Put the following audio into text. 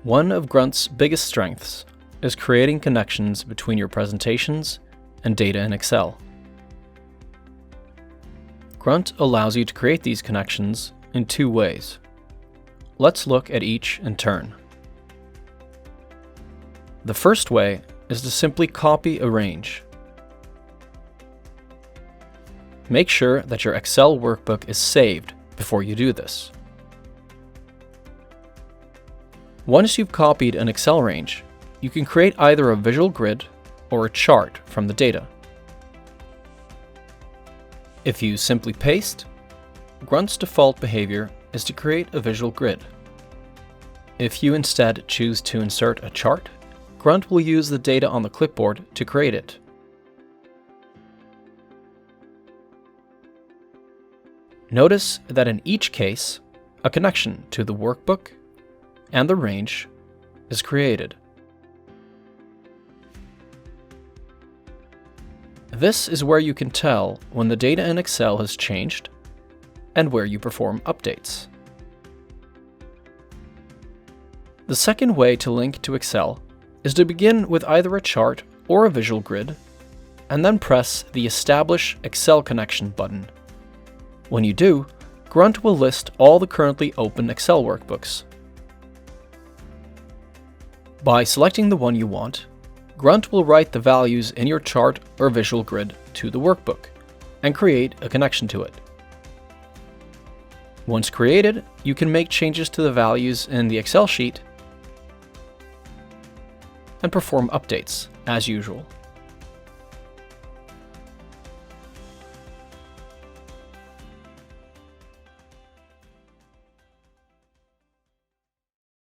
One of Grunt's biggest strengths is creating connections between your presentations and data in Excel. Grunt allows you to create these connections in two ways. Let's look at each in turn. The first way is to simply copy a range. Make sure that your Excel workbook is saved before you do this. Once you've copied an Excel range, you can create either a visual grid or a chart from the data. If you simply paste, Grunt's default behavior is to create a visual grid. If you instead choose to insert a chart, Grunt will use the data on the clipboard to create it. Notice that in each case, a connection to the workbook and the range is created. This is where you can tell when the data in Excel has changed and where you perform updates. The second way to link to Excel is to begin with either a chart or a visual grid, and then press the Establish Excel Connection button. When you do, Grunt will list all the currently open Excel workbooks. By selecting the one you want, Grunt will write the values in your chart or visual grid to the workbook and create a connection to it. Once created, you can make changes to the values in the Excel sheet and perform updates as usual.